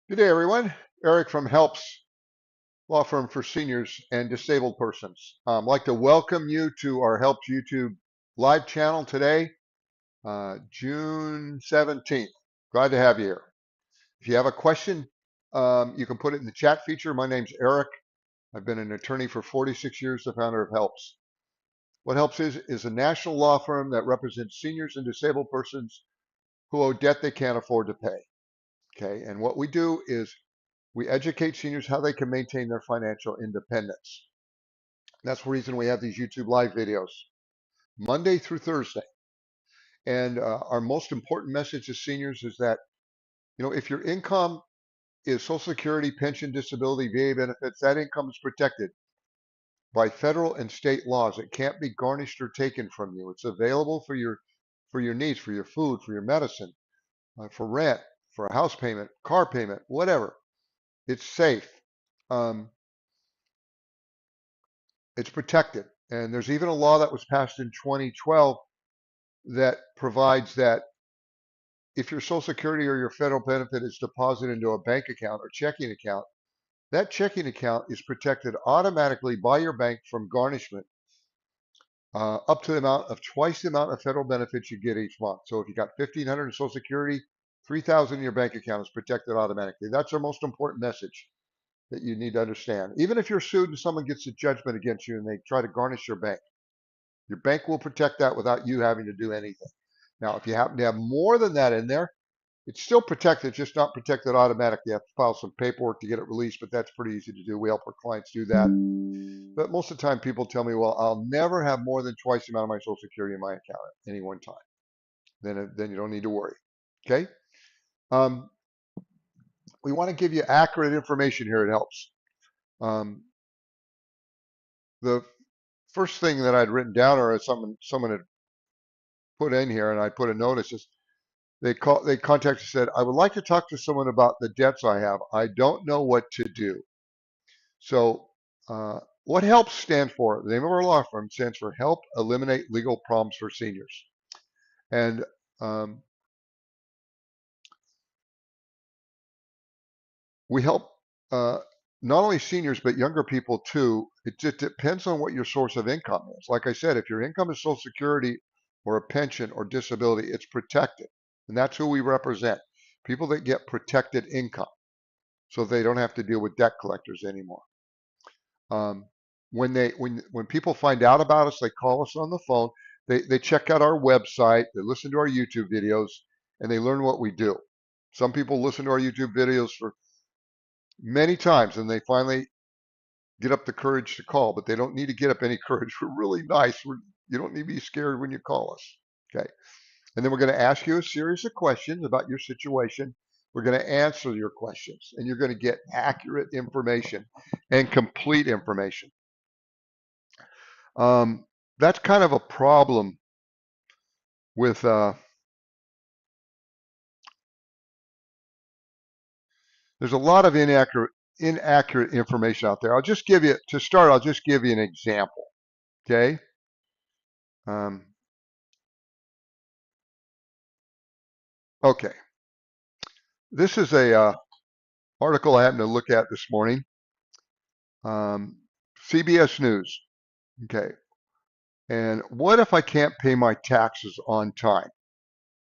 Good day, everyone. Eric from Helps Law Firm for Seniors and Disabled Persons. I'd like to welcome you to our Helps YouTube live channel today, June 17th. Glad to have you here. If you have a question, you can put it in the chat feature. My name's Eric. I've been an attorney for 46 years, the founder of Helps. What Helps is a national law firm that represents seniors and disabled persons who owe debt they can't afford to pay. Okay, and what we do is we educate seniors how they can maintain their financial independence. That's the reason we have these YouTube live videos, Monday through Thursday. And our most important message to seniors is that, if your income is Social Security, pension, disability, VA benefits, that income is protected by federal and state laws. It can't be garnished or taken from you. It's available for your needs, for your food, for your medicine, for rent, for a house payment, car payment, whatever. It's safe. Um, it's protected. And there's even a law that was passed in 2012 that provides that if your Social Security or your federal benefit is deposited into a bank account or checking account, that checking account is protected automatically by your bank from garnishment up to the amount of twice the amount of federal benefits you get each month. So if you got 1,500 in Social Security, 3,000 in your bank account is protected automatically. That's our most important message that you need to understand. Even if you're sued and someone gets a judgment against you and they try to garnish your bank will protect that without you having to do anything. Now, if you happen to have more than that in there, it's still protected, just not protected automatically. You have to file some paperwork to get it released, but that's pretty easy to do. We help our clients do that. But most of the time, people tell me, well, I'll never have more than twice the amount of my Social Security in my account at any one time. Then you don't need to worry. Okay? Um, we want to give you accurate information here. It helps. Um, the first thing that I'd written down, or someone had put in here, and I put a notice is they contacted and said, I would like to talk to someone about the debts I have. I don't know what to do. So what helps stand for, the name of our law firm stands for Help Eliminate Legal Problems for Seniors. And um, we help not only seniors, but younger people too. It just depends on what your source of income is. Like I said, if your income is Social Security or a pension or disability, it's protected. And that's who we represent, people that get protected income, so they don't have to deal with debt collectors anymore. Um, when people find out about us, they call us on the phone. They check out our website, they listen to our YouTube videos, and they learn what we do. Some people listen to our YouTube videos for many times, and they finally get up the courage to call. But they don't need to get up any courage. We're really nice. You don't need to be scared when you call us. Okay. And then we're going to ask you a series of questions about your situation. We're going to answer your questions, and you're going to get accurate information and complete information. Um, that's kind of a problem with there's a lot of inaccurate information out there. I'll just give you to start. I'll just give you an example. Okay. Um, okay. This is a article I happened to look at this morning. CBS News. Okay. And what if I can't pay my taxes on time?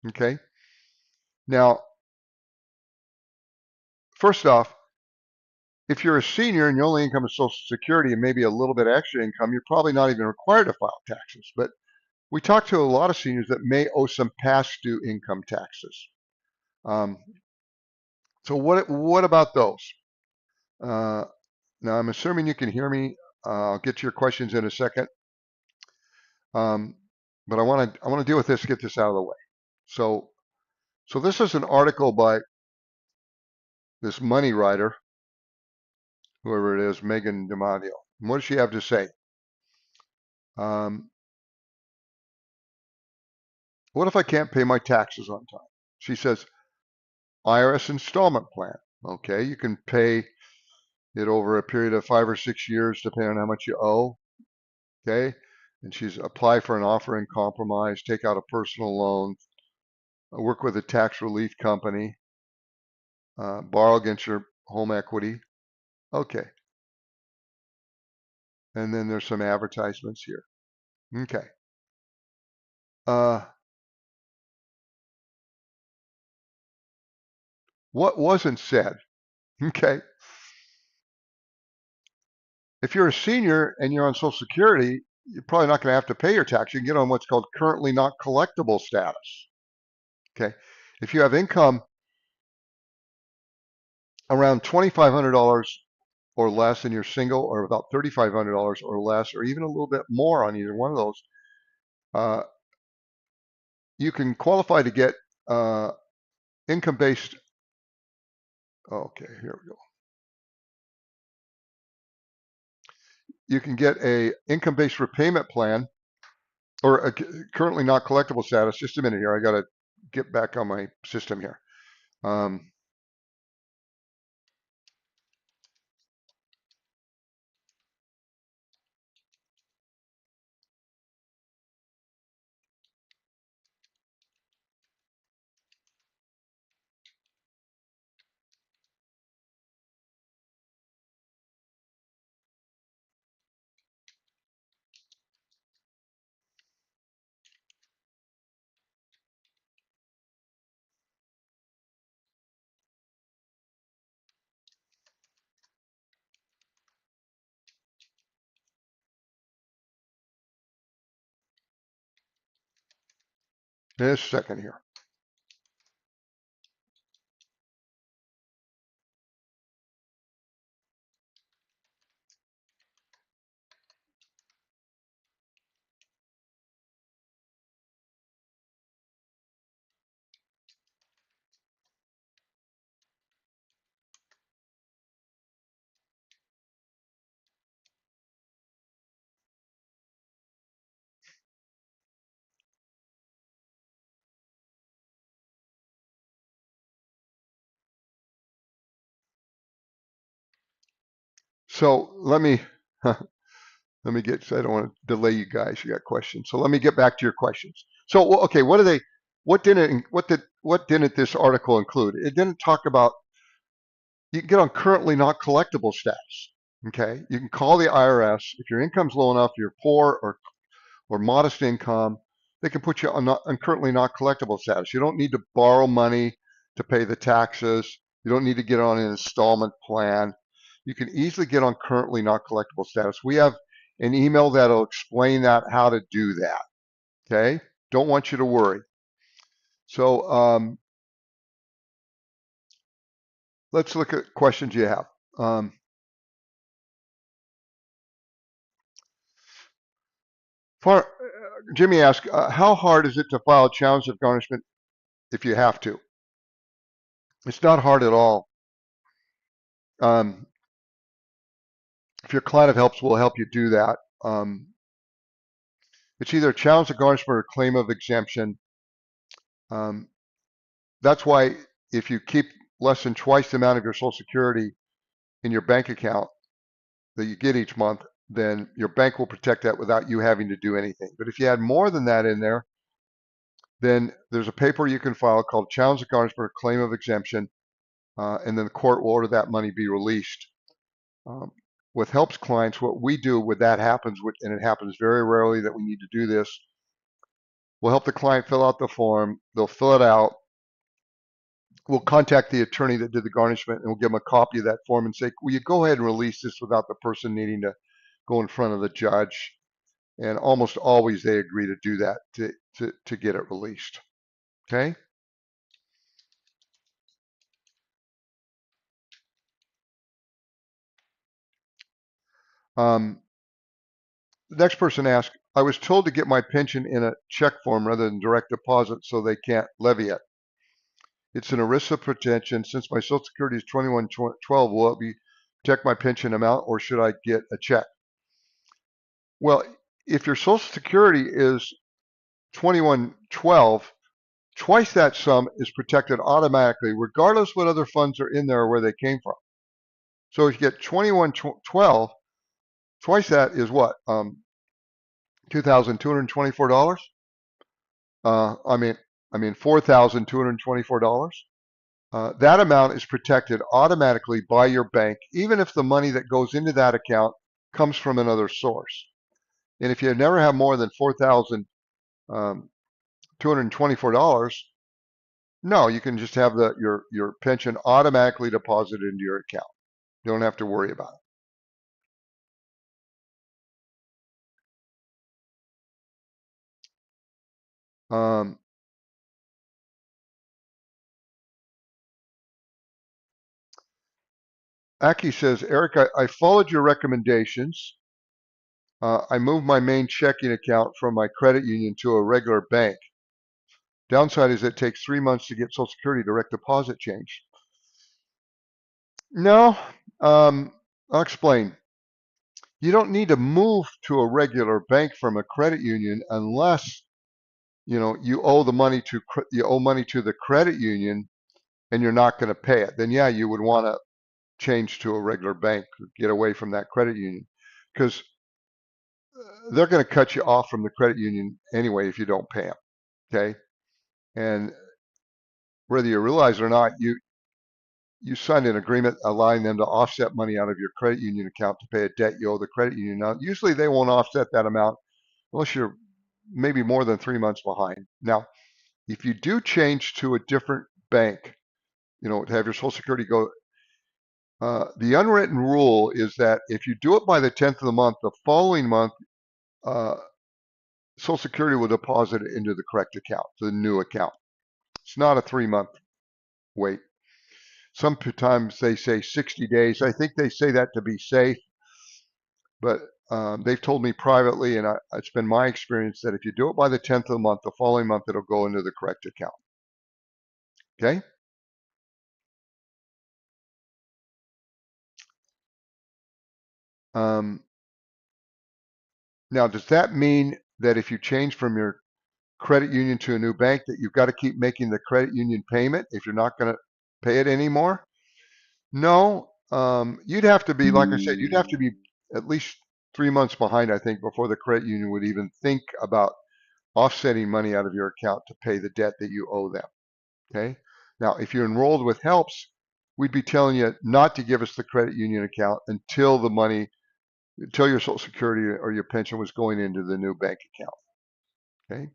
Okay. Now, first off, if you're a senior and your only income is Social Security and maybe a little bit of extra income, you're probably not even required to file taxes. But we talk to a lot of seniors that may owe some past due income taxes. Um, so what about those? Uh, Now I'm assuming you can hear me. I'll get to your questions in a second. Um, but I want to deal with this, get this out of the way. So this is an article by this money writer, whoever it is, Megan DiMaggio. And what does she have to say? Um, what if I can't pay my taxes on time? She says, IRS installment plan. Okay, you can pay it over a period of 5 or 6 years, depending on how much you owe. Okay, and she's apply for an offer in compromise, take out a personal loan, work with a tax relief company. Borrow against your home equity. Okay. And then there's some advertisements here. Okay. What wasn't said? Okay. If you're a senior and you're on Social Security, you're probably not going to have to pay your tax. You can get on what's called currently not collectible status. Okay. If you have income around $2,500 or less and you're single, or about $3,500 or less, or even a little bit more on either one of those, uh, you can qualify to get income-based. Okay, here we go. You can get a income-based repayment plan or a currently not collectible status. Just a minute here. I got to get back on my system here. Just a second here. So let me let me get. I don't want to delay you guys. You got questions. So let me get back to your questions. So okay, what are they? What didn't this article include? It didn't talk about. You can get on currently not collectible status. Okay, you can call the IRS if your income's low enough, you're poor or modest income. They can put you on currently not collectible status. You don't need to borrow money to pay the taxes. You don't need to get on an installment plan. You can easily get on currently not collectible status. We have an email that'll explain that, how to do that. Okay, don't want you to worry. So let's look at questions you have. Jimmy asked, how hard is it to file a challenge of garnishment if you have to? It's not hard at all. If your client of helps will help you do that. It's either a challenge of garnishment or a claim of exemption. That's why if you keep less than twice the amount of your Social Security in your bank account that you get each month, then your bank will protect that without you having to do anything. But if you add more than that in there, then there's a paper you can file called challenge of garnishment or claim of exemption, and then the court will order that money be released. With helps clients, what we do when that happens, and it happens very rarely that we need to do this, we'll help the client fill out the form. They'll fill it out. We'll contact the attorney that did the garnishment and we'll give them a copy of that form and say, will you go ahead and release this without the person needing to go in front of the judge? And almost always they agree to do that to get it released. Okay? The next person asked, I was told to get my pension in a check form rather than direct deposit so they can't levy it. It's an ERISA protection. Since my Social Security is 2112, will it be protect my pension amount or should I get a check? Well, if your Social Security is 2112, twice that sum is protected automatically, regardless what other funds are in there or where they came from. So if you get 2112, twice that is what? $2,224? I mean $4,224. that amount is protected automatically by your bank, even if the money that goes into that account comes from another source. And if you never have more than $4,224, no, you can just have your pension automatically deposited into your account. You don't have to worry about it. Aki says, Eric, I followed your recommendations. I moved my main checking account from my credit union to a regular bank. Downside is it takes 3 months to get Social Security direct deposit changed. No, I'll explain. You don't need to move to a regular bank from a credit union unless you owe money to the credit union and you're not going to pay it. Then yeah, you would want to change to a regular bank, or get away from that credit union, because they're going to cut you off from the credit union anyway if you don't pay them. Okay, and whether you realize it or not, you signed an agreement allowing them to offset money out of your credit union account to pay a debt you owe the credit union. Now, usually they won't offset that amount unless you're maybe more than 3 months behind. Now, if you do change to a different bank, to have your Social Security go, the unwritten rule is that if you do it by the 10th of the month, the following month, uh, Social Security will deposit it into the correct account, the new account. It's not a 3-month wait. Sometimes they say 60 days. I think they say that to be safe, but they've told me privately, and it's been my experience, that if you do it by the 10th of the month, the following month, it'll go into the correct account. Okay? Um, Now, does that mean that if you change from your credit union to a new bank that you've got to keep making the credit union payment if you're not going to pay it anymore? No. You'd have to be, like I said, you'd have to be at least 3 months behind, I think, before the credit union would even think about offsetting money out of your account to pay the debt that you owe them. Okay. Now, if you're enrolled with HELPS, we'd be telling you not to give us the credit union account until your Social Security or your pension was going into the new bank account. Okay.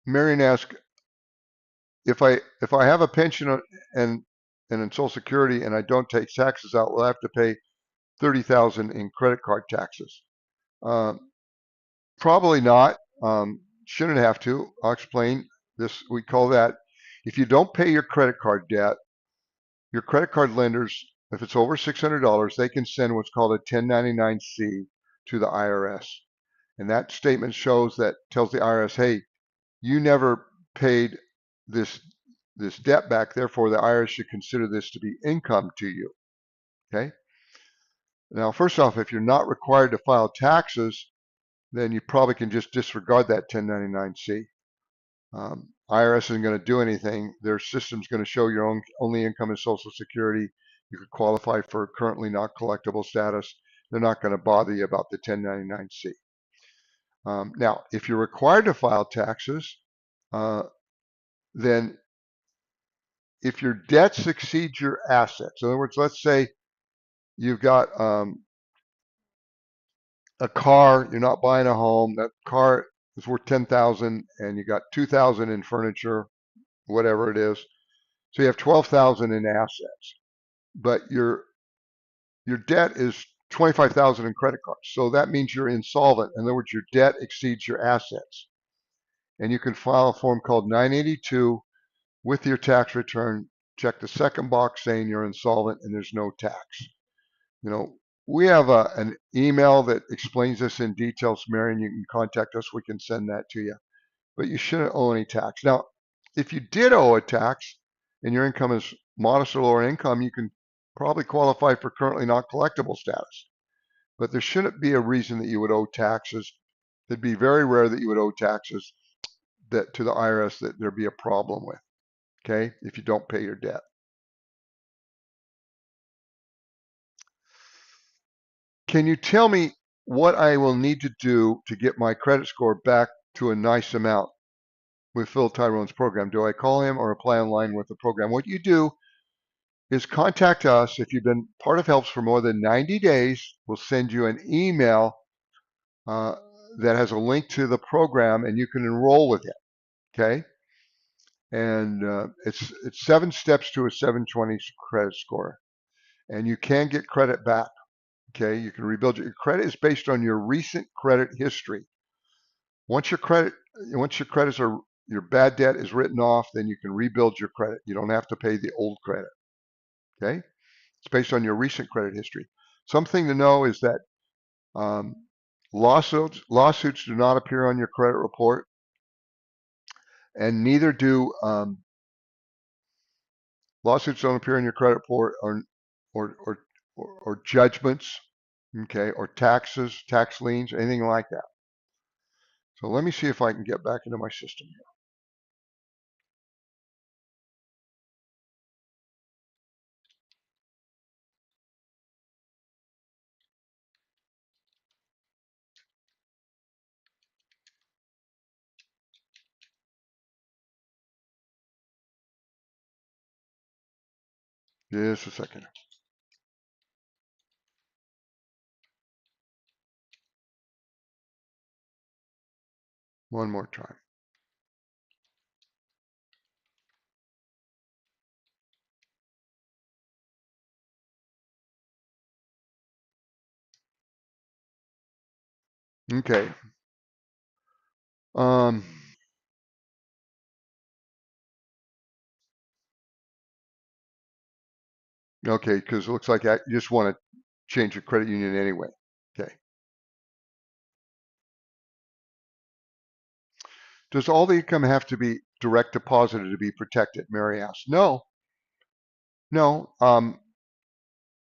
Marion asked, if I have a pension and in Social Security and I don't take taxes out, will I have to pay 30,000 in credit card taxes? Um, Probably not. Shouldn't have to. I'll explain this. We call that, if you don't pay your credit card debt, your credit card lenders, if it's over $600, they can send what's called a 1099-C to the IRS. And that statement tells the IRS, hey, you never paid this this debt back, therefore the IRS should consider this to be income to you. Okay. Now, first off, if you're not required to file taxes, then you probably can just disregard that 1099-C. IRS isn't going to do anything. Their system's going to show your only income is Social Security. You could qualify for currently not collectible status. They're not going to bother you about the 1099-C. Now, if you're required to file taxes, then if your debts exceed your assets, in other words, let's say you've got a car, you're not buying a home, that car is worth 10,000 and you got 2,000 in furniture, whatever it is. So you have 12,000 in assets, but your debt is 25,000 in credit cards. So that means you're insolvent. In other words, your debt exceeds your assets. And you can file a form called 982 with your tax return. Check the second box saying you're insolvent and there's no tax. You know, we have an email that explains this in detail, Marion. You can contact us. We can send that to you. But you shouldn't owe any tax. Now, if you did owe a tax and your income is modest or lower income, you can probably qualify for currently not collectible status. But there shouldn't be a reason that you would owe taxes. It'd be very rare that you would owe taxes that to the IRS that there'd be a problem with. Okay, if you don't pay your debt. Can you tell me what I will need to do to get my credit score back to a nice amount with Phil Tyrone's program. Do I call him or apply online with the program? What you do is contact us. If you've been part of HELPS for more than 90 days, we'll send you an email uh, that has a link to the program and you can enroll with it. Okay. And it's 7 steps to a 720 credit score. And you can get credit back. Okay. You can rebuild your credit is based on your recent credit history. Once your credits are, your bad debt is written off, then you can rebuild your credit. You don't have to pay the old credit. Okay. It's based on your recent credit history. Something to know is that um, lawsuits do not appear on your credit report, and neither do lawsuits don't appear in your credit report or or or judgments, okay, or taxes, tax liens, anything like that. So let me see if I can get back into my system here. Just a second. One more time. Okay. Um, okay, because it looks like you just want to change your credit union anyway. Okay. Does all the income have to be direct deposited to be protected? Mary asked. No, no.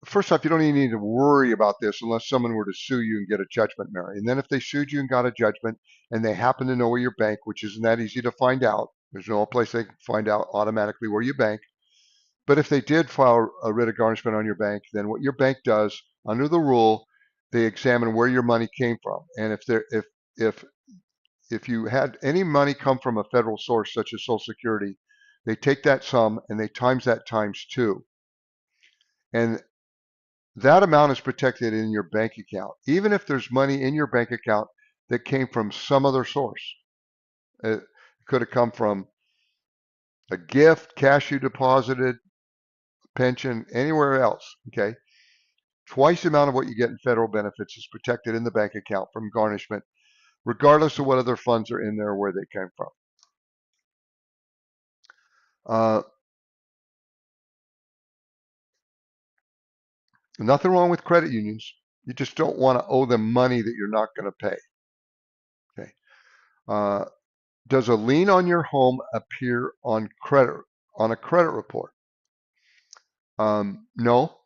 First off, you don't even need to worry about this unless someone were to sue you and get a judgment, Mary. And then if they sued you and got a judgment and they happen to know where your bank, which isn't that easy to find out, there's no place they can find out automatically where you bank. But if they did file a writ of garnishment on your bank, then what your bank does under the rule, they examine where your money came from. And if if you had any money come from a federal source such as Social Security, they take that sum and they times that times two. And that amount is protected in your bank account, even if there's money in your bank account that came from some other source. It could have come from a gift, cash you deposited, pension, anywhere else. Okay. Twice the amount of what you get in federal benefits is protected in the bank account from garnishment, regardless of what other funds are in there or where they came from. Uh, Nothing wrong with credit unions. You just don't want to owe them money that you're not going to pay. Okay. Uh, does a lien on your home appear on a credit report? No,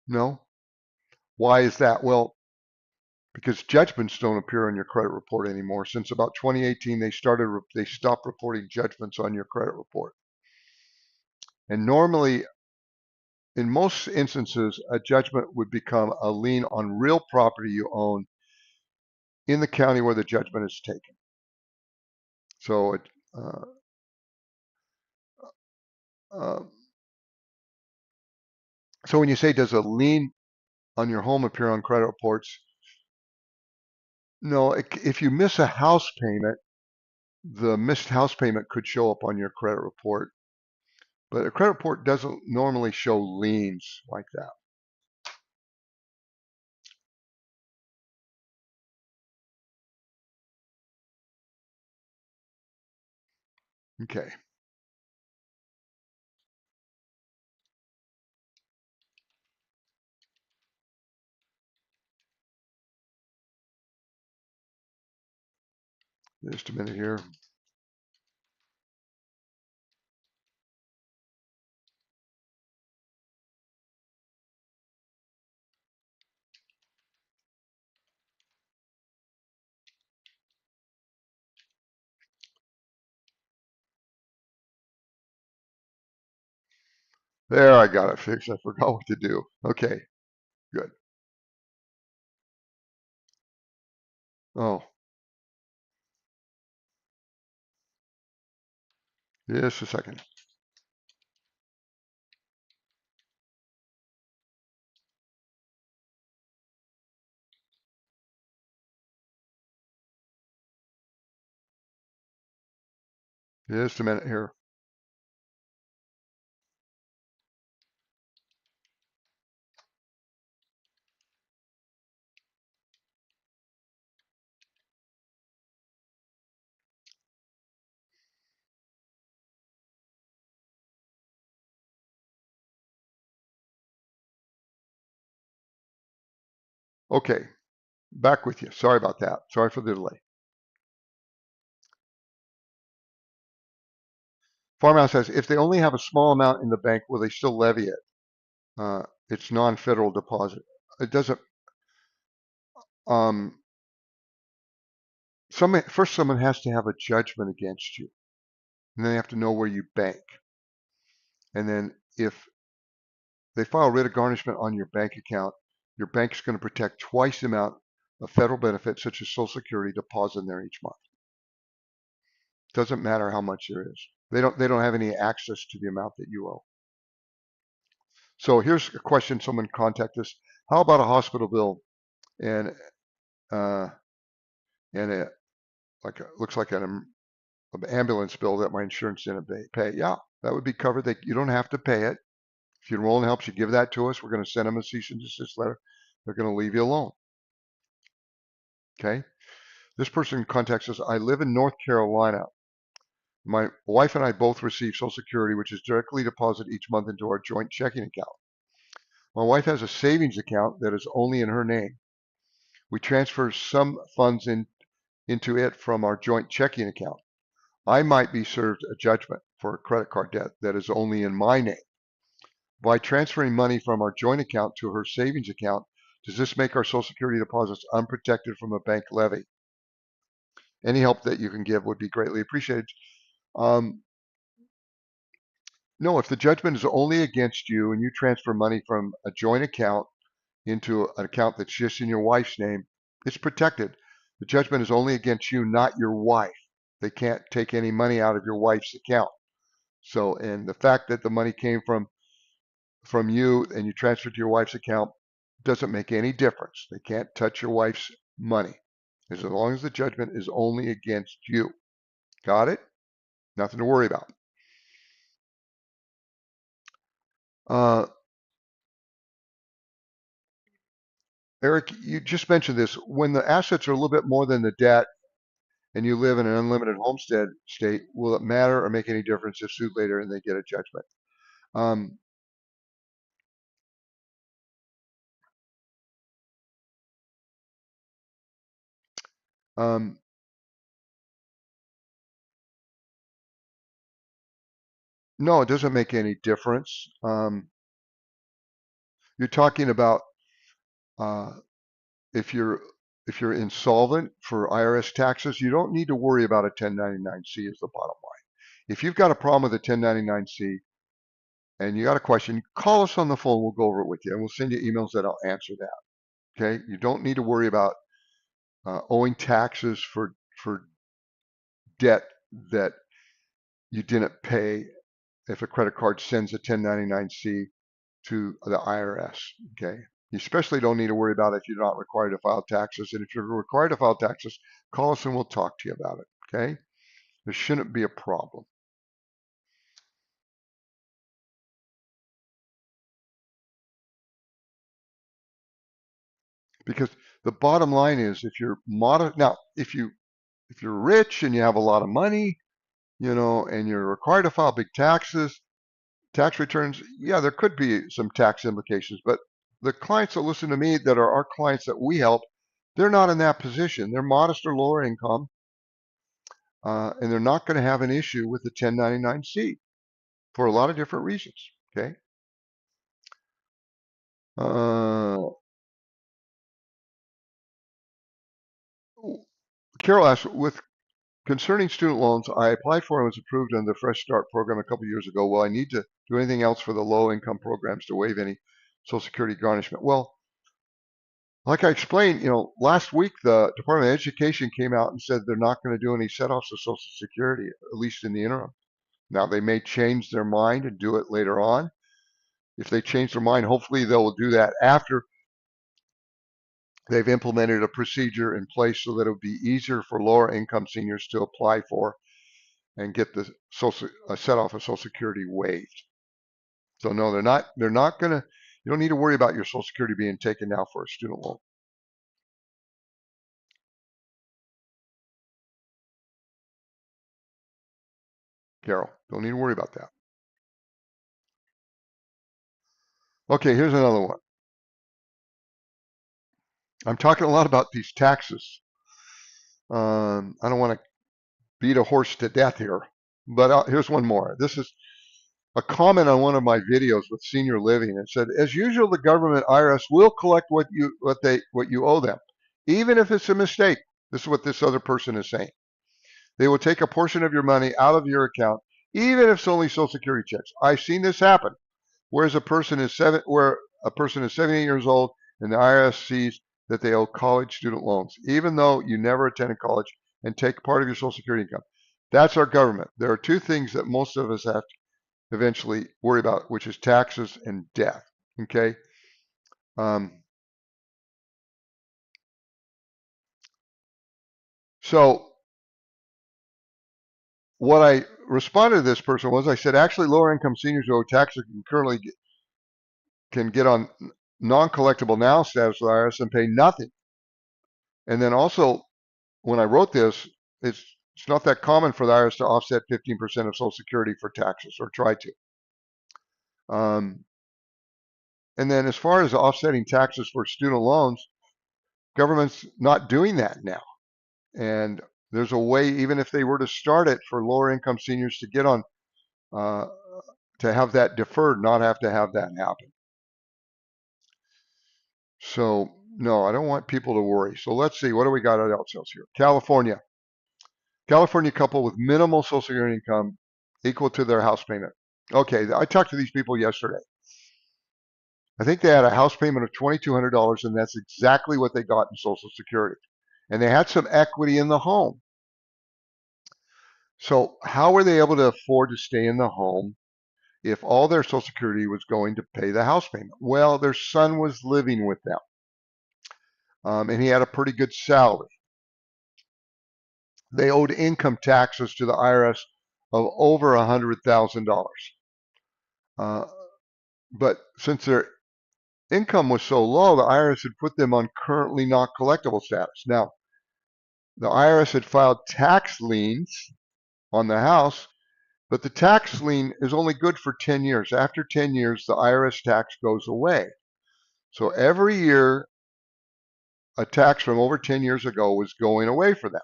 no. Why is that? Well, because judgments don't appear on your credit report anymore. Since about 2018, they stopped reporting judgments on your credit report. And normally, in most instances, a judgment would become a lien on real property you own in the county where the judgment is taken. So uh, uh, so when you say does a lien on your home appear on credit reports? No, if you miss a house payment, the missed house payment could show up on your credit report, but a credit report doesn't normally show liens like that. Okay. Just a minute here. There, I got it fixed. I forgot what to do. Okay, good. Oh, just a second. Just a minute here. Okay, back with you. Sorry about that. Sorry for the delay. Farmhouse says, if they only have a small amount in the bank, will they still levy it? It's non-federal deposit. It doesn't. Um, first, someone has to have a judgment against you, and then they have to know where you bank. And then if they file writ of garnishment on your bank account, your bank's going to protect twice the amount of federal benefits, such as Social Security, deposit in there each month. Doesn't matter how much there is. They don't have any access to the amount that you owe. So here's a question someone contacted us. How about a hospital bill and uh, and it looks like an ambulance bill that my insurance didn't pay? Yeah, that would be covered. You don't have to pay it. If you enroll in helps, you give that to us. We're going to send them a cease and desist letter. They're going to leave you alone. Okay. This person contacts us. I live in North Carolina. My wife and I both receive Social Security, which is directly deposited each month into our joint checking account. My wife has a savings account that is only in her name. We transfer some funds into it from our joint checking account. I might be served a judgment for a credit card debt that is only in my name. By transferring money from our joint account to her savings account, does this make our Social Security deposits unprotected from a bank levy? Any help that you can give would be greatly appreciated. Um, no, if the judgment is only against you and you transfer money from a joint account into an account that's just in your wife's name, it's protected. The judgment is only against you, not your wife. They can't take any money out of your wife's account. So, and the fact that the money came from you and you transferred to your wife's account doesn't make any difference. They can't touch your wife's money as long as the judgment is only against you. Got it? Nothing to worry about. Uh, Eric, you just mentioned this. When the assets are a little bit more than the debt and you live in an unlimited homestead state, will it matter or make any difference if sued later and they get a judgment? Um, um, no, it doesn't make any difference. You're talking about uh, if you're if you're insolvent for IRS taxes, you don't need to worry about a 1099-C is the bottom line. If you've got a problem with a 1099-C and you got a question, call us on the phone. We'll go over it with you and we'll send you emails that'll answer that. Okay. You don't need to worry about owing taxes for debt that you didn't pay if a credit card sends a 1099-C to the IRS. Okay. You especially don't need to worry about it if you're not required to file taxes. And if you're required to file taxes, call us and we'll talk to you about it. Okay. There shouldn't be a problem. Because the bottom line is if you're modest now, if you're rich and you have a lot of money, and you're required to file big tax returns, yeah, there could be some tax implications, but the clients that listen to me that are our clients that we help, they're not in that position. They're modest or lower income, and they're not going to have an issue with the 1099-C for a lot of different reasons. Okay. Uh, Carol asks, with concerning student loans, I applied for and was approved under the Fresh Start program a couple years ago. Will I need to do anything else for the low income programs to waive any Social Security garnishment? Well, Like I explained, last week the Department of Education came out and said they're not going to do any set-offs of Social Security, at least in the interim. Now they may change their mind and do it later on. If they change their mind, hopefully they will do that after they've implemented a procedure in place so that it would be easier for lower income seniors to apply for and get the set off of Social Security waived. So no, they're not gonna. You don't need to worry about your Social Security being taken now for a student loan. Carol, don't need to worry about that. Okay, here's another one. I'm talking a lot about these taxes. I don't want to beat a horse to death here, but here's one more. This is a comment on one of my videos with senior living. It said, as usual, the government IRS will collect what you owe them, even if it's a mistake. This is what this other person is saying. They will take a portion of your money out of your account, even if it's only Social Security checks. I've seen this happen, where a person is 78 years old and the IRS sees that they owe college student loans, even though you never attended college, and take part of your Social Security income. That's our government. There are two things that most of us have to eventually worry about, which is taxes and death. Okay. Um, so what I responded to this person was, I said, actually, lower income seniors who owe taxes can get on non-collectible now status with IRS and pay nothing. And then also, when I wrote this, it's not that common for the IRS to offset 15% of Social Security for taxes, or try to. And then as far as offsetting taxes for student loans, government's not doing that now. And there's a way, even if they were to start it, for lower income seniors to get on, uh, to have that deferred, not have to have that happen. So no, I don't want people to worry. So let's see, what do we got else here? California couple with minimal Social Security income equal to their house payment. Okay, I talked to these people yesterday. I think they had a house payment of $2,200, and that's exactly what they got in Social Security. And they had some equity in the home. So how were they able to afford to stay in the home if all their Social Security was going to pay the house payment? Well, their son was living with them, and he had a pretty good salary. They owed income taxes to the IRS of over $100,000. But since their income was so low, the IRS had put them on currently not collectible status. Now, the IRS had filed tax liens on the house, but the tax lien is only good for 10 years. After 10 years, the IRS tax goes away. So every year, a tax from over 10 years ago was going away for them.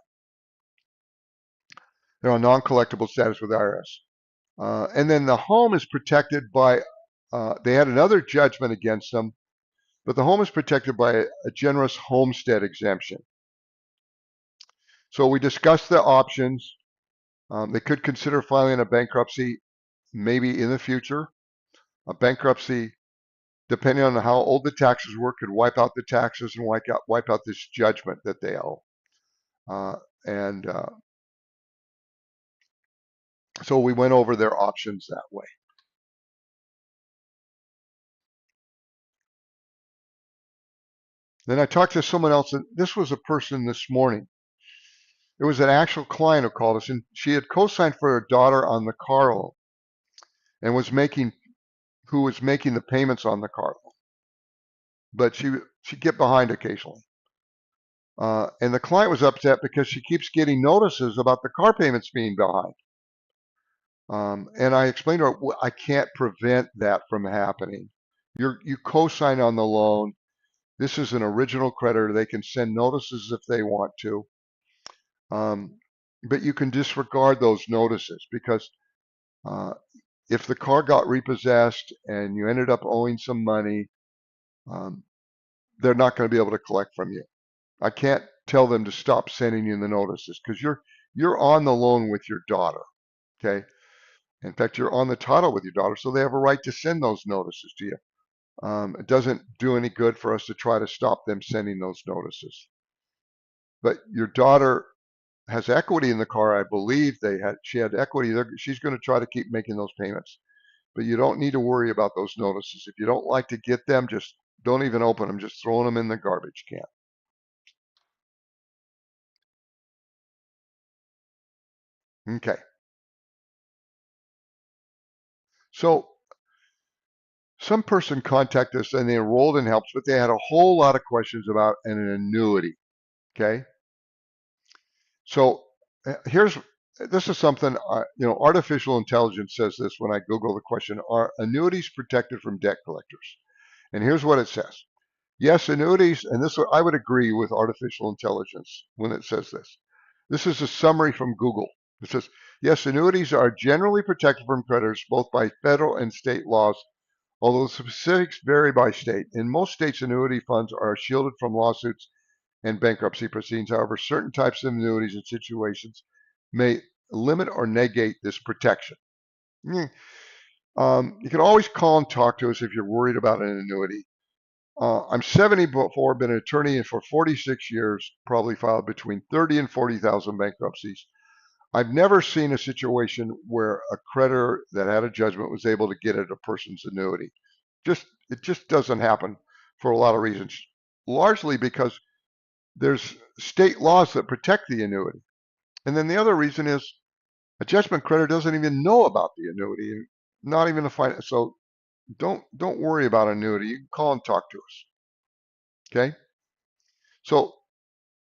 They're on non-collectible status with the IRS. And then the home is protected by, they had another judgment against them, but the home is protected by a generous homestead exemption. So we discussed the options. They could consider filing a bankruptcy maybe in the future. A bankruptcy, depending on how old the taxes were, could wipe out the taxes and wipe out this judgment that they owe. And so we went over their options that way. Then I talked to someone else, and this was a person this morning. It was an actual client who called us, and she had co-signed for her daughter on the car loan and who was making the payments on the car loan. But she'd get behind occasionally. And the client was upset because she keeps getting notices about the car payments being behind. And I explained to her, I can't prevent that from happening. You co-sign on the loan. This is an original creditor. They can send notices if they want to. But you can disregard those notices, because if the car got repossessed and you ended up owing some money, they're not going to be able to collect from you. I can't tell them to stop sending you the notices, because you're on the loan with your daughter. Okay. In fact, you're on the title with your daughter, so they have a right to send those notices to you. It doesn't do any good for us to try to stop them sending those notices. But your daughter has equity in the car. I believe she had equity. She's going to try to keep making those payments. But you don't need to worry about those notices. If you don't like to get them, just don't even open them. Just throwing them in the garbage can. Okay. So some person contacted us and they enrolled in helps, but they had a whole lot of questions about an annuity. Okay. So here's this is something artificial intelligence says this when I Google the question: Are annuities protected from debt collectors? And here's what it says: Yes, annuities, and this I would agree with artificial intelligence when it says this. This is a summary from Google. It says, yes, annuities are generally protected from creditors both by federal and state laws, although the specifics vary by state. In most states, annuity funds are shielded from lawsuits and bankruptcy proceedings. However, certain types of annuities and situations may limit or negate this protection. You can always call and talk to us if you're worried about an annuity. I'm 74, been an attorney for 46 years, probably filed between 30 and 40,000 bankruptcies. I've never seen a situation where a creditor that had a judgment was able to get at a person's annuity. It just doesn't happen for a lot of reasons, largely because there's state laws that protect the annuity. And then the other reason is a judgment creditor doesn't even know about the annuity, not even the finance. So don't worry about annuity. You can call and talk to us. Okay. So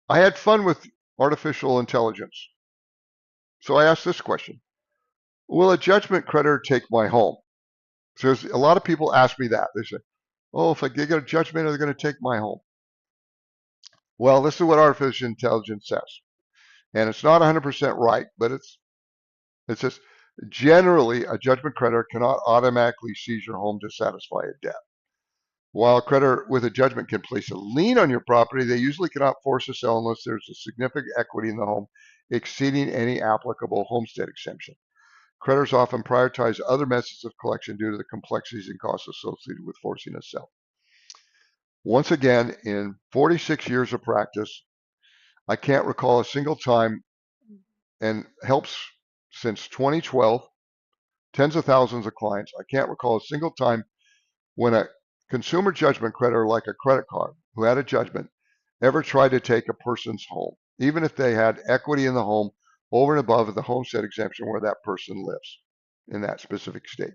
I had fun with artificial intelligence. So I asked this question: Will a judgment creditor take my home? So a lot of people ask me that. They say, "Oh, if I get a judgment, are they going to take my home?" Well, this is what artificial intelligence says, and it's not 100% right, but it says generally a judgment creditor cannot automatically seize your home to satisfy a debt. While a creditor with a judgment can place a lien on your property, they usually cannot force a sale unless there's a significant equity in the home exceeding any applicable homestead exemption. Creditors often prioritize other methods of collection due to the complexities and costs associated with forcing a sale. Once again, in 46 years of practice, I can't recall a single time, and helps since 2012, tens of thousands of clients. I can't recall a single time when a consumer judgment creditor like a credit card who had a judgment ever tried to take a person's home, even if they had equity in the home over and above the homestead exemption where that person lives in that specific state.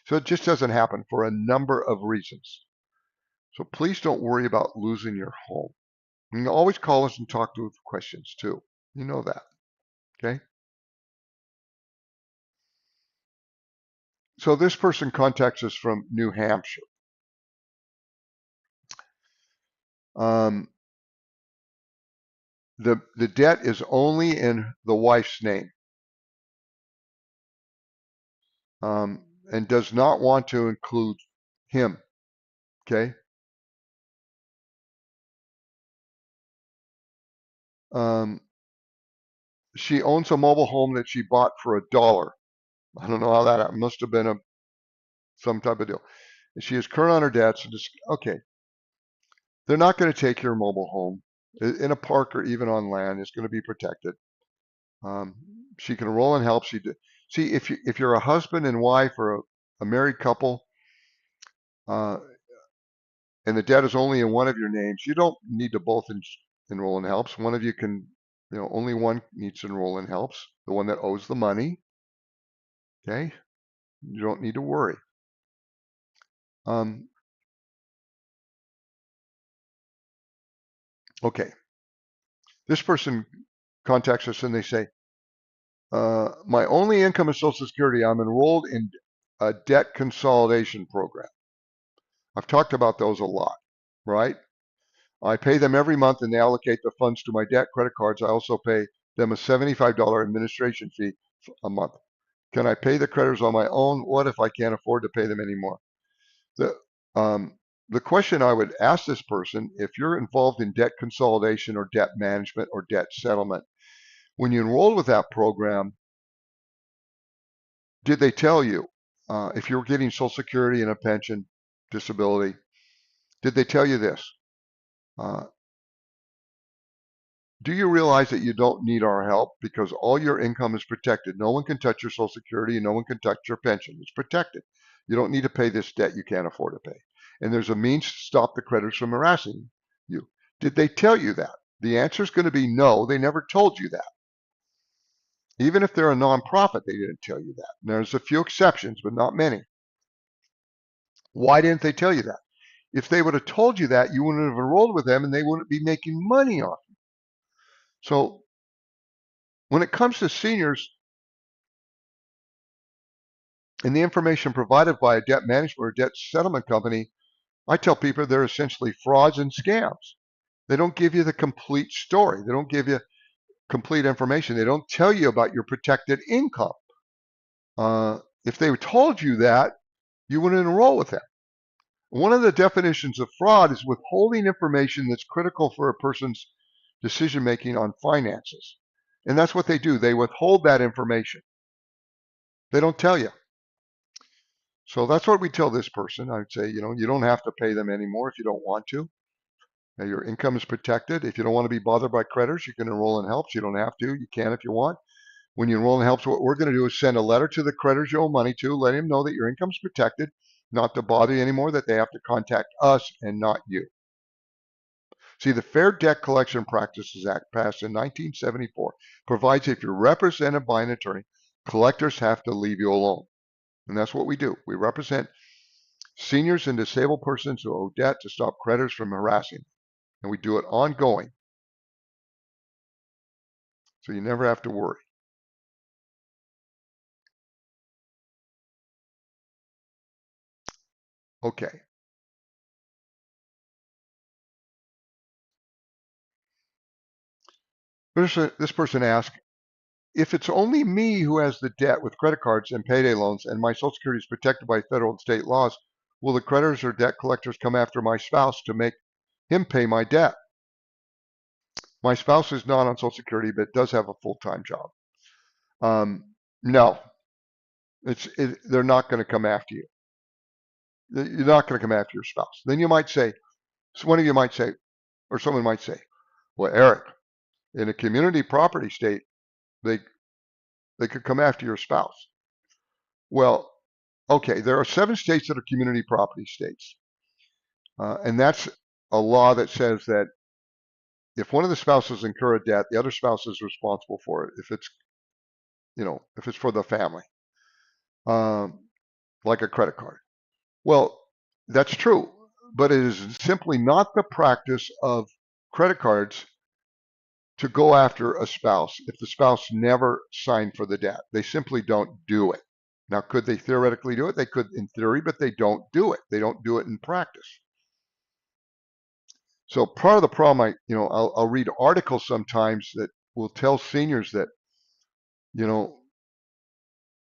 So it just doesn't happen for a number of reasons. So please don't worry about losing your home. You can always call us and talk to us with questions too. You know that. Okay. So this person contacts us from New Hampshire. Um, the debt is only in the wife's name, and does not want to include him. Okay. Um, she owns a mobile home that she bought for $1. I don't know how that happened. Must have been some type of deal. And she is current on her debts. And just okay, they're not going to take your mobile home in a park or even on land. It's going to be protected. Um, she can enroll in help. See if you're a husband and wife or a married couple, uh, and the debt is only in one of your names, you don't need to both enroll in helps. One of you can, only one needs to enroll in helps. The one that owes the money. Okay, you don't need to worry. Um, okay, this person contacts us and they say, my only income is Social Security. I'm enrolled in a debt consolidation program. I've talked about those a lot, right? I pay them every month and they allocate the funds to my debt credit cards. I also pay them a $75 administration fee a month. Can I pay the creditors on my own? What if I can't afford to pay them anymore? The, um, the question I would ask this person, if you're involved in debt consolidation or debt management or debt settlement, when you enrolled with that program, did they tell you if you're getting Social Security and a pension, disability. Did they tell you this? Uh, do you realize that you don't need our help because all your income is protected? No one can touch your Social Security and no one can touch your pension. It's protected. You don't need to pay this debt you can't afford to pay. And there's a means to stop the creditors from harassing you. Did they tell you that? The answer is going to be no. They never told you that. Even if they're a nonprofit, they didn't tell you that. And there's a few exceptions, but not many. Why didn't they tell you that? If they would have told you that, you wouldn't have enrolled with them and they wouldn't be making money off you. So when it comes to seniors and the information provided by a debt management or debt settlement company, I tell people they're essentially frauds and scams. They don't give you the complete story. They don't give you complete information. They don't tell you about your protected income. If they told you that, you wouldn't enroll with them. One of the definitions of fraud is withholding information that's critical for a person's decision making on finances. And that's what they do. They withhold that information. They don't tell you. So that's what we tell this person. I would say, you don't have to pay them anymore if you don't want to. Now, your income is protected. If you don't want to be bothered by creditors, you can enroll in helps. You don't have to. You can if you want. When you enroll in helps, what we're going to do is send a letter to the creditors you owe money to, letting them know that your income is protected, not to bother you anymore, that they have to contact us and not you. See, the Fair Debt Collection Practices Act, passed in 1974, provides if you're represented by an attorney, collectors have to leave you alone. And that's what we do. We represent seniors and disabled persons who owe debt to stop creditors from harassing. And we do it ongoing. So you never have to worry. Okay. This person asked, if it's only me who has the debt with credit cards and payday loans and my Social Security is protected by federal and state laws, will the creditors or debt collectors come after my spouse to make him pay my debt? My spouse is not on Social Security, but does have a full-time job. No, they're not going to come after you. You're not going to come after your spouse. Then you might say, so one of you might say, or someone might say, well, Eric, in a community property state, they could come after your spouse. Well, okay, there are 7 states that are community property states. And that's a law that says that if one of the spouses incur a debt, the other spouse is responsible for it if it's for the family, um, like a credit card. Well, that's true, but it is simply not the practice of credit cards to go after a spouse if the spouse never signed for the debt. They simply don't do it. Now, could they theoretically do it? They could in theory, but they don't do it. They don't do it in practice. So part of the problem, I'll read articles sometimes that will tell seniors that, you know,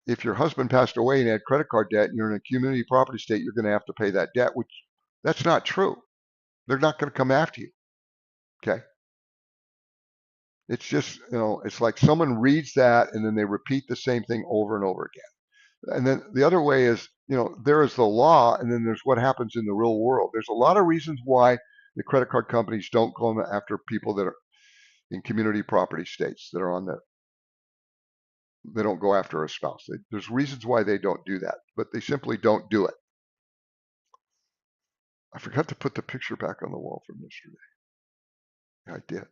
if your husband passed away and had credit card debt and you're in a community property state, you're going to have to pay that debt, which that's not true. They're not going to come after you. Okay. It's just, it's like someone reads that and then they repeat the same thing over and over again. And then the other way is, there is the law and then there's what happens in the real world. There's a lot of reasons why the credit card companies don't go after people that are in community property states that are they don't go after a spouse. There's reasons why they don't do that, but they simply don't do it. I forgot to put the picture back on the wall from yesterday. I did.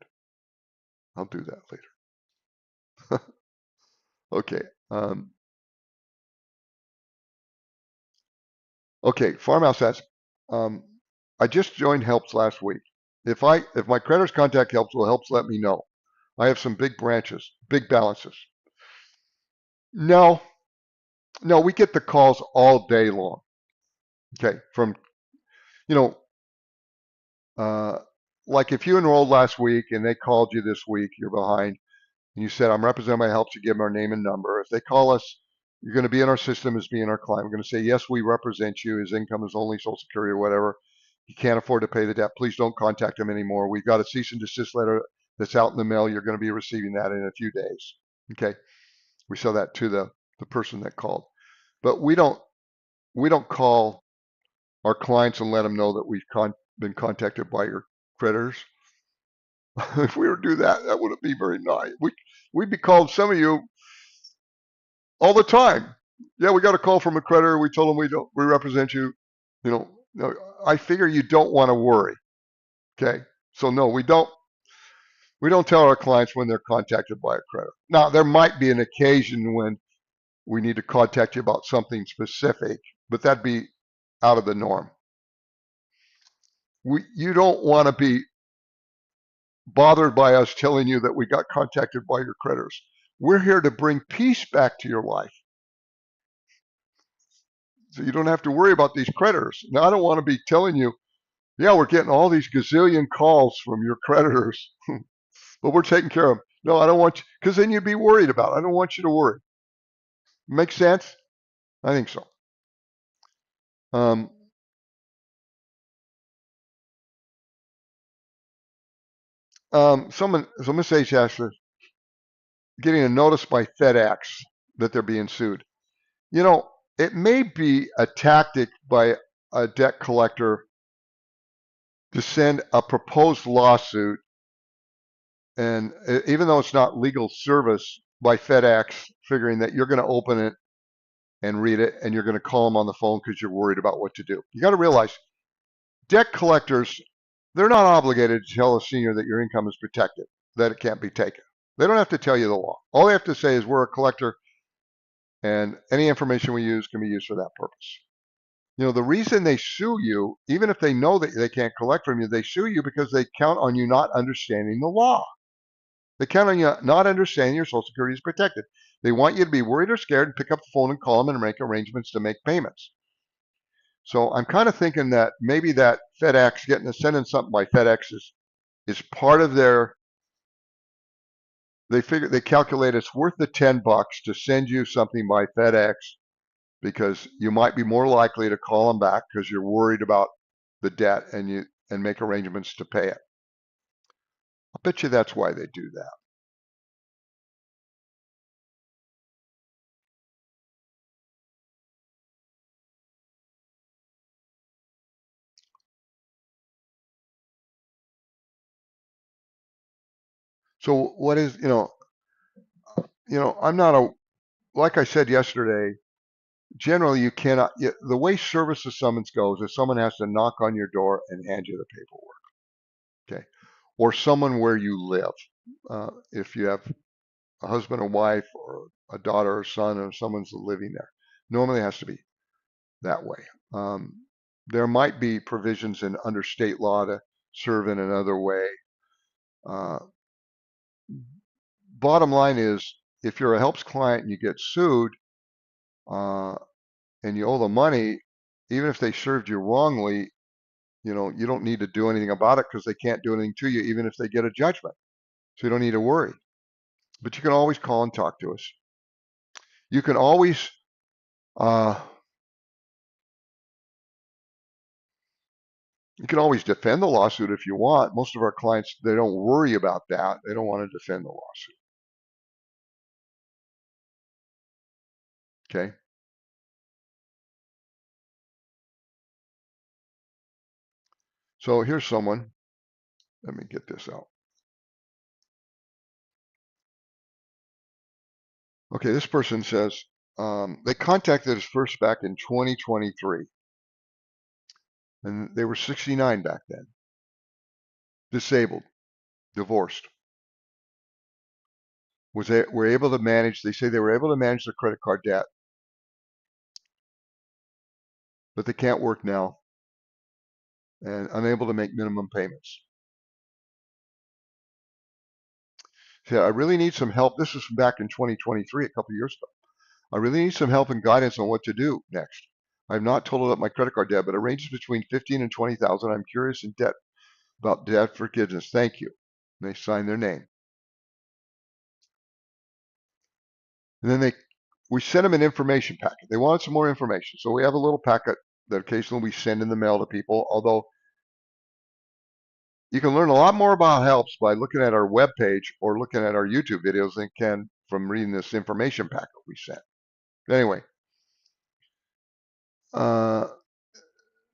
I'll do that later. Okay. Okay. Farmhouse asks, I just joined Helps last week. If my creditors contact Helps, will Helps let me know? I have some big balances. No, we get the calls all day long. Okay. From, you know, uh, like if you enrolled last week and they called you this week, you're behind, and you said, I'm representing my Helps, you give them our name and number. If they call us, you're going to be in our system as being our client. We're going to say, yes, we represent you. His income is only Social Security or whatever. He can't afford to pay the debt. Please don't contact him anymore. We've got a cease and desist letter that's out in the mail. You're going to be receiving that in a few days. Okay. We sell that to the person that called. But we don't call our clients and let them know that we've been contacted by your creditors? If we were to do that, that wouldn't be very nice. We'd be calling some of you all the time. Yeah, we got a call from a creditor. We told them we represent you. You know, no, I figure you don't want to worry. Okay, so no, we don't. We don't tell our clients when they're contacted by a creditor. Now, there might be an occasion when we need to contact you about something specific, but that'd be out of the norm. You don't want to be bothered by us telling you that we got contacted by your creditors. We're here to bring peace back to your life, so you don't have to worry about these creditors. Now, I don't want to be telling you, yeah, we're getting all these gazillion calls from your creditors, but we're taking care of them. No, I don't want you, because then you'd be worried about it. I don't want you to worry. Make sense? I think so. Um, someone says, Ashley, getting a notice by FedEx that they're being sued. You know, it may be a tactic by a debt collector to send a proposed lawsuit, and even though it's not legal service, by FedEx, figuring that you're going to open it and read it, and you're going to call them on the phone because you're worried about what to do. You got to realize, debt collectors, they're not obligated to tell a senior that your income is protected, that it can't be taken. They don't have to tell you the law. All they have to say is we're a collector, and any information we use can be used for that purpose. You know, the reason they sue you, even if they know that they can't collect from you, they sue you because they count on you not understanding the law. They count on you not understanding your Social Security is protected. They want you to be worried or scared and pick up the phone and call them and make arrangements to make payments. So I'm kind of thinking that maybe that FedEx sending something by FedEx is part of their. They calculate it's worth the $10 to send you something by FedEx because you might be more likely to call them back because you're worried about the debt and make arrangements to pay it. I bet you that's why they do that. So what is, I'm not like I said yesterday, generally you cannot, the way service of summons goes is someone has to knock on your door and hand you the paperwork, okay? Or someone where you live. If you have a husband or wife or a daughter or son or someone's living there, normally it has to be that way. There might be provisions under state law to serve in another way. Uh, Bottom line is, if you're a helps client and you get sued uh, and you owe the money, even if they served you wrongly, you don't need to do anything about it because they can't do anything to you, even if they get a judgment. So you don't need to worry. But you can always call and talk to us. You can always uh, defend the lawsuit if you want. Most of our clients, they don't worry about that. They don't want to defend the lawsuit. Okay. So here's someone. Let me get this out. Okay, this person says they contacted us first back in 2023, and they were 69 back then, disabled, divorced. Were able to manage? They say they were able to manage their credit card debt, but they can't work now, and unable to make minimum payments. Said, I really need some help. This was back in 2023, a couple of years ago. I really need some help and guidance on what to do next. I've not totaled up my credit card debt, but it ranges between 15 and 20,000. I'm curious about debt forgiveness. Thank you. And they sign their name. And then we sent them an information packet. They wanted some more information. So we have a little packet that occasionally we send in the mail to people, although you can learn a lot more about helps by looking at our webpage or looking at our YouTube videos than you can from reading this information packet we sent. Anyway, uh,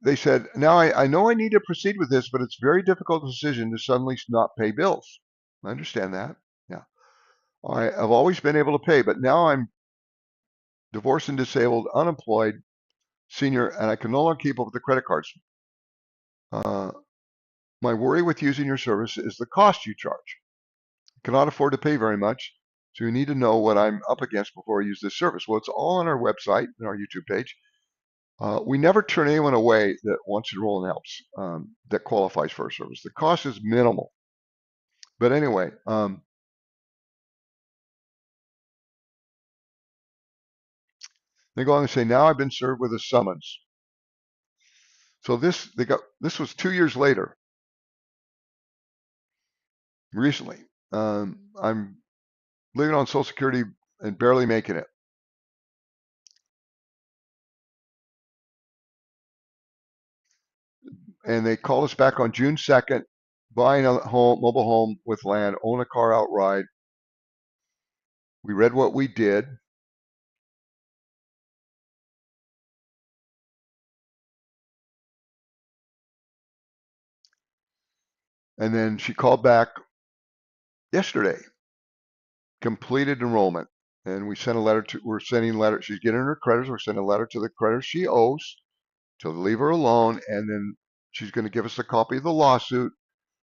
they said, now I know I need to proceed with this, but it's a very difficult decision to suddenly not pay bills. I understand that. Yeah. I've always been able to pay, but now I'm divorced and disabled, unemployed, senior, and I can no longer keep up with the credit cards. Uh, my worry with using your service is the cost you charge. I cannot afford to pay very much, so you need to know what I'm up against before I use this service. Well, it's all on our website and our YouTube page. We never turn anyone away that wants to enroll in helps that qualifies for our service. The cost is minimal. But anyway, they go on and say, now I've been served with a summons. So this was 2 years later, recently. I'm living on Social Security and barely making it. And they called us back on June 2nd, buying a home, mobile home with land, own a car outright. We read what we did. And then she called back yesterday, completed enrollment. And we sent a letter to, we're sending a letter. She's getting her creditors. We're sending a letter to the creditors she owes to leave her alone. And then she's going to give us a copy of the lawsuit.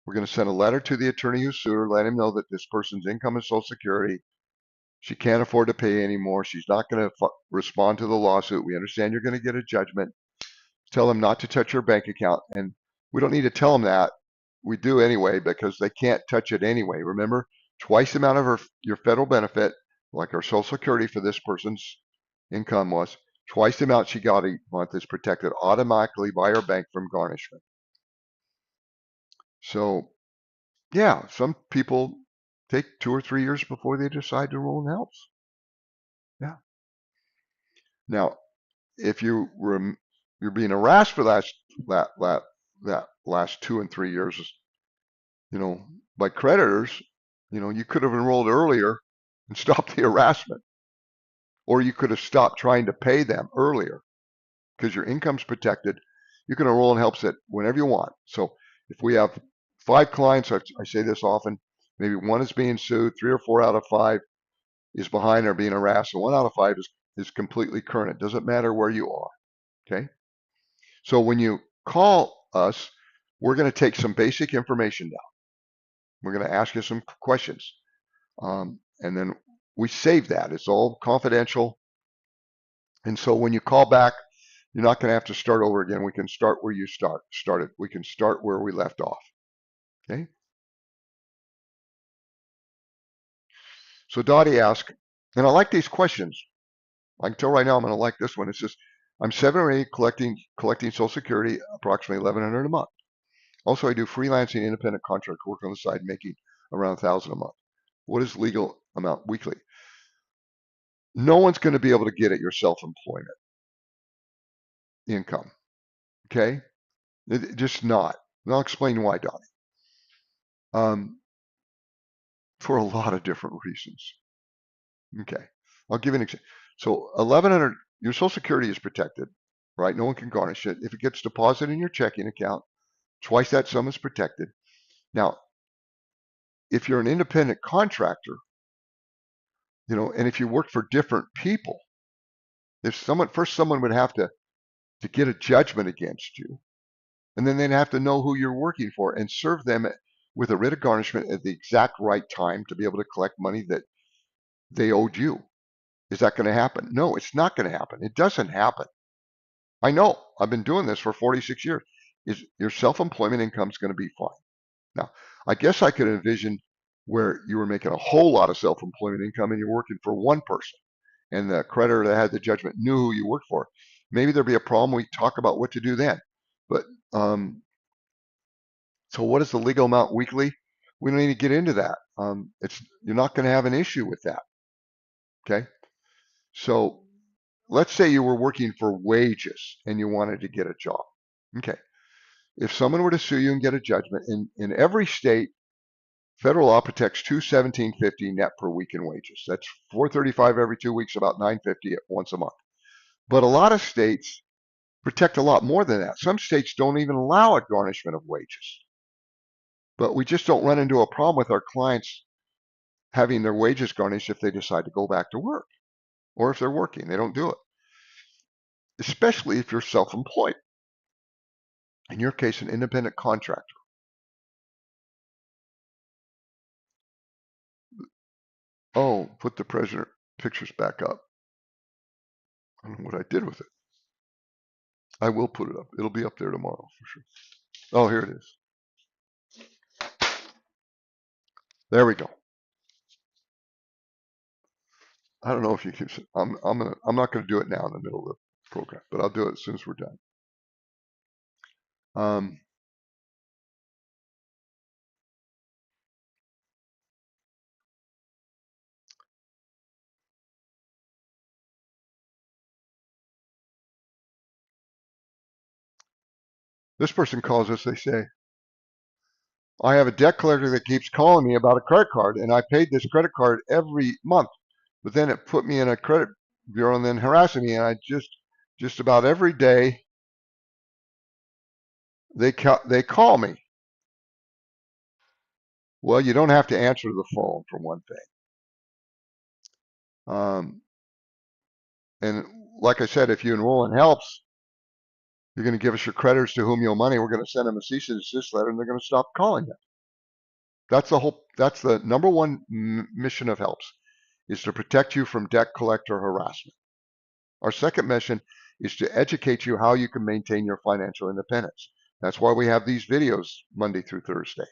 We're going to send a letter to the attorney who sued her, let him know that this person's income is Social Security. She can't afford to pay anymore. She's not going to respond to the lawsuit. We understand you're going to get a judgment. Tell them not to touch her bank account. And we don't need to tell them that. We do anyway because they can't touch it anyway. Remember, twice the amount of your federal benefit, like our Social Security for this person's income was, twice the amount she got a month is protected automatically by her bank from garnishment. So, yeah, some people take 2 or 3 years before they decide to enroll in helps. Yeah. Now, if you're being harassed for that last 2 and 3 years, by creditors, you could have enrolled earlier and stopped the harassment, or you could have stopped trying to pay them earlier because your income's protected. You can enroll in helps at whenever you want. So if we have 5 clients, I say this often, maybe one is being sued, 3 or 4 out of 5 is behind or being harassed, and 1 out of 5 is completely current. It doesn't matter where you are. Okay. So when you call us, we're going to take some basic information down. We're going to ask you some questions. And then we save that. It's all confidential. And so when you call back, you're not going to have to start over again. We can start where you started. We can start where we left off. Okay. So Dottie asked, and I like these questions. I can tell right now I'm going to like this one. It says, I'm 7 or 8 collecting Social Security, approximately $1,100 a month. Also, I do freelancing independent contract work on the side, making around $1,000 a month. What is legal amount weekly? No one's going to be able to get at your self-employment income. Okay, just not. And I'll explain why, Donnie. For a lot of different reasons. Okay, I'll give you an example. So 1,100, your Social Security is protected, right? No one can garnish it. If it gets deposited in your checking account, twice that sum is protected. Now, if you're an independent contractor, and if you work for different people, if someone would have to get a judgment against you, and then they'd have to know who you're working for and serve them with a writ of garnishment at the exact right time to be able to collect money that they owed you. Is that going to happen? No, it's not going to happen. It doesn't happen. I know. I've been doing this for 46 years. Is your self-employment income is going to be fine. Now, I guess I could envision where you were making a whole lot of self-employment income and you're working for one person and the creditor that had the judgment knew who you worked for. Maybe there'd be a problem. We talk about what to do then. But so what is the legal amount weekly? We don't need to get into that. You're not going to have an issue with that. Okay. So let's say you were working for wages and you wanted to get a job. Okay. If someone were to sue you and get a judgment, in every state, federal law protects $217.50 net per week in wages. That's $435 every 2 weeks, about $950 once a month. But a lot of states protect a lot more than that. Some states don't even allow a garnishment of wages. But we just don't run into a problem with our clients having their wages garnished if they decide to go back to work, or if they're working, they don't do it. Especially if you're self-employed. In your case, an independent contractor. Oh, put the president pictures back up. I don't know what I did with it. I will put it up. It'll be up there tomorrow for sure. Oh, here it is. There we go. I don't know if you can. I'm not going to do it now in the middle of the program, but I'll do it as soon as we're done. This person calls us. They say, I have a debt collector that keeps calling me about a credit card, and I paid this credit card every month, but then it put me in a credit bureau and then harassing me, and I just about every day they call me. Well, you don't have to answer the phone for one thing. And like I said, if you enroll in HELPS, you're going to give us your creditors to whom you owe money. We're going to send them a cease and desist letter, and they're going to stop calling you. That's the number one mission of HELPS, is to protect you from debt collector harassment. Our second mission is to educate you how you can maintain your financial independence. That's why we have these videos Monday through Thursday.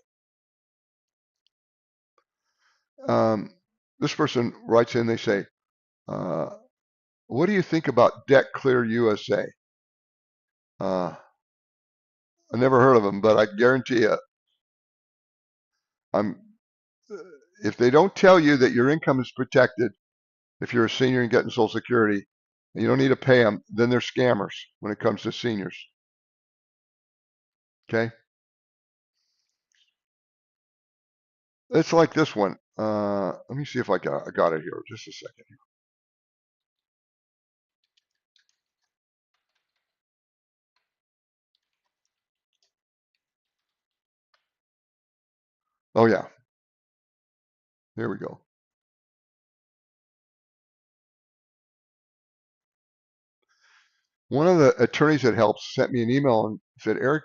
This person writes in, they say, what do you think about Debt Clear USA? I never heard of them, but I guarantee you, if they don't tell you that your income is protected, if you're a senior and getting Social Security, and you don't need to pay them, then they're scammers when it comes to seniors. Okay? It's like this one. Let me see if I got it here. Just a second. Oh yeah, there we go. One of the attorneys that helps sent me an email and said, Eric,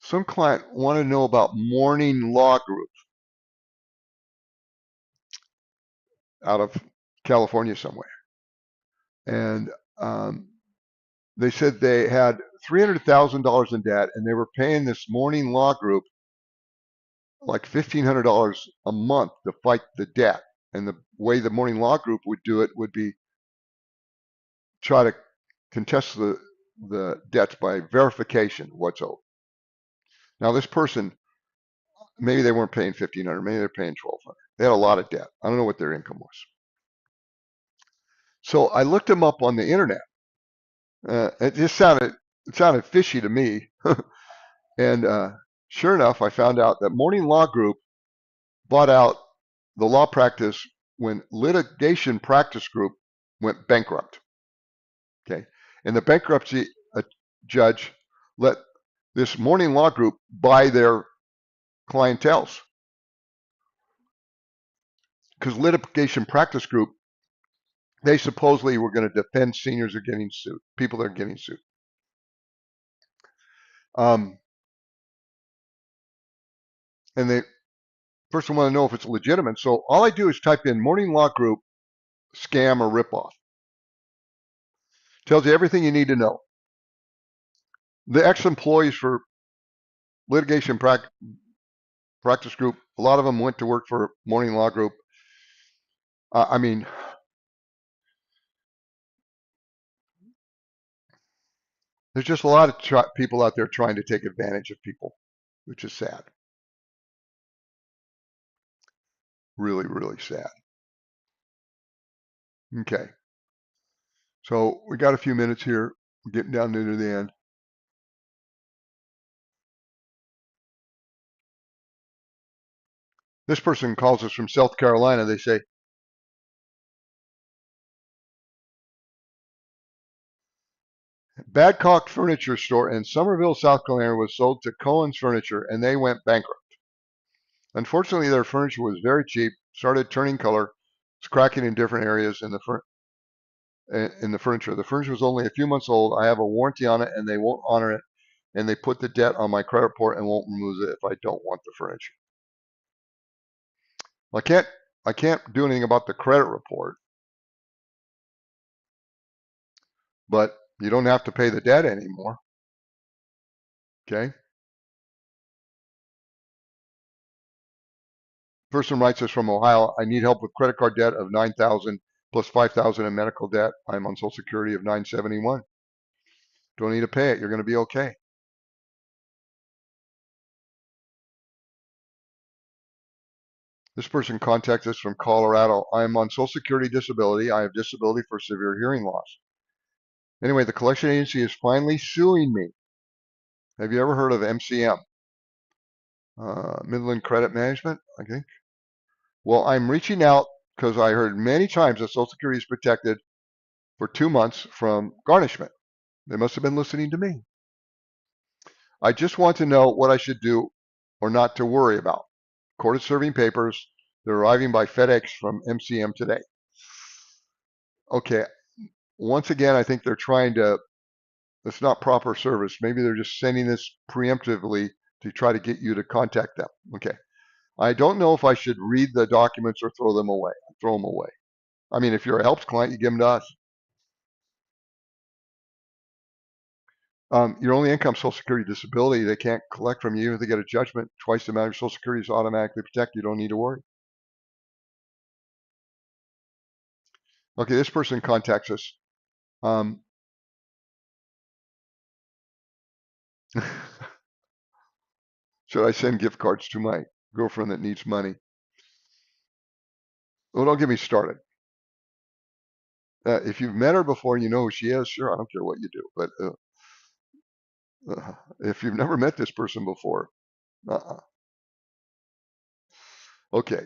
some client wanted to know about Morning Law Group out of California somewhere. And they said they had $300,000 in debt, and they were paying this Morning Law Group like $1,500 a month to fight the debt. And the way the Morning Law Group would do it would be try to contest the debts by verification of what's owed. Now this person, maybe they weren't paying $1,500, maybe they're paying $1,200. They had a lot of debt. I don't know what their income was. So I looked them up on the internet. It sounded fishy to me. And sure enough, I found out that Morning Law Group bought out the law practice when Litigation Practice Group went bankrupt. Okay, and the bankruptcy judge let this Morning Law Group buy their clientels, because Litigation Practice Group, they supposedly were going to defend seniors who are getting sued, people that are getting sued. And they first want to know if it's legitimate. So all I do is type in Morning Law Group scam or ripoff. Tells you everything you need to know. The ex-employees for Litigation Practice Group, a lot of them went to work for Morning Law Group. I mean, there's just a lot of people out there trying to take advantage of people, which is sad. Really, really sad. Okay. So we got a few minutes here. We're getting down near the end. This person calls us from South Carolina. They say, Badcock Furniture Store in Somerville, South Carolina was sold to Cohen's Furniture, and they went bankrupt. Unfortunately, their furniture was very cheap, started turning color, it's cracking in different areas in the furniture. The furniture was only a few months old. I have a warranty on it, and they won't honor it. And they put the debt on my credit report and won't remove it if I don't want the furniture. Well, I can't do anything about the credit report, but you don't have to pay the debt anymore. Okay. Person writes us from Ohio. I need help with credit card debt of $9,000 plus $5,000 in medical debt. I'm on Social Security of $971. Don't need to pay it. You're going to be okay. This person contacts us from Colorado. I'm on Social Security disability. I have disability for severe hearing loss. Anyway, the collection agency is finally suing me. Have you ever heard of MCM? Midland Credit Management, I think. Well, I'm reaching out because I heard many times that Social Security is protected for 2 months from garnishment. They must have been listening to me. I just want to know what I should do or not to worry about. Court is serving papers. They're arriving by FedEx from MCM today. Okay, once again, I think they're trying to, it's not proper service. Maybe they're just sending this preemptively to try to get you to contact them. Okay. I don't know if I should read the documents or throw them away. Throw them away. I mean, if you're a helps client, you give them to us. Your only income, Social Security disability, they can't collect from you. Even if they get a judgment, twice the amount of Social Security is automatically protected. You don't need to worry. Okay, this person contacts us. Should I send gift cards to my girlfriend that needs money? Well, don't get me started. If you've met her before and you know who she is, sure, I don't care what you do. But if you've never met this person before, uh-uh. Okay.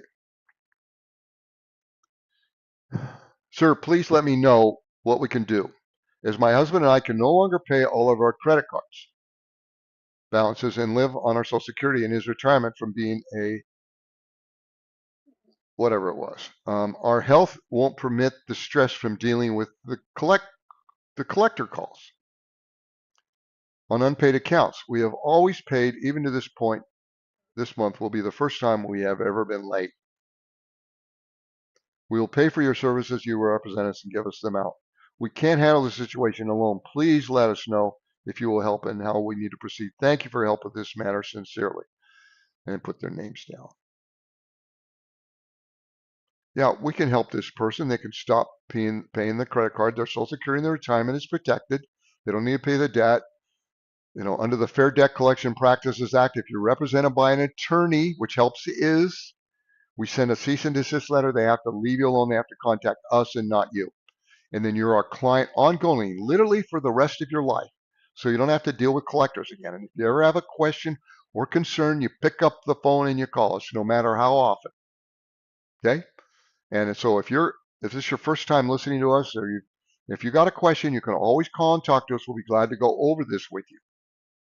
Sir, please let me know what we can do, as my husband and I can no longer pay all of our credit cards balances and live on our Social Security in his retirement from being a whatever it was. Our health won't permit the stress from dealing with the collector calls on unpaid accounts. We have always paid, even to this point. This month will be the first time we have ever been late. We will pay for your services. You will represent us and give us them out. We can't handle the situation alone. Please let us know if you will help and how we need to proceed. Thank you for your help with this matter sincerely. And put their names down. Yeah, we can help this person. They can stop paying the credit card. Their Social Security and their retirement is protected. They don't need to pay the debt. You know, under the Fair Debt Collection Practices Act, if you're represented by an attorney, which helps is, we send a cease and desist letter. They have to leave you alone. They have to contact us and not you. And then you're our client ongoing, literally for the rest of your life. So you don't have to deal with collectors again. And if you ever have a question or concern, you pick up the phone and you call us, no matter how often. Okay? And so if this is your first time listening to us, or if you got a question, you can always call and talk to us. We'll be glad to go over this with you.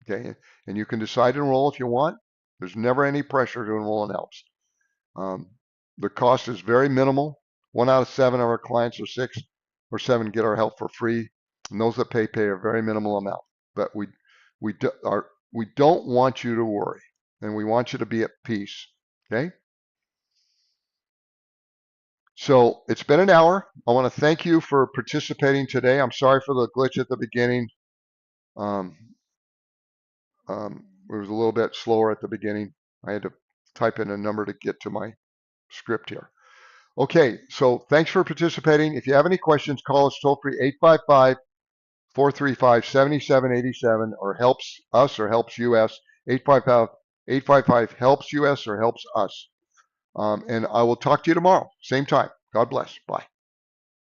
Okay? And you can decide to enroll if you want. There's never any pressure to enroll in helps. The cost is very minimal. 1 out of 7 of our clients, or 6 or 7, get our help for free. And those that pay a very minimal amount. But we don't want you to worry, and we want you to be at peace. Okay? So it's been an hour. I want to thank you for participating today. I'm sorry for the glitch at the beginning. Um, it was a little bit slower at the beginning. I had to type in a number to get to my script here. Okay, so thanks for participating. If you have any questions, call us toll free 855-435-7787, or helps us or helps US 855 helps US or helps us. And I will talk to you tomorrow, same time. God bless. Bye.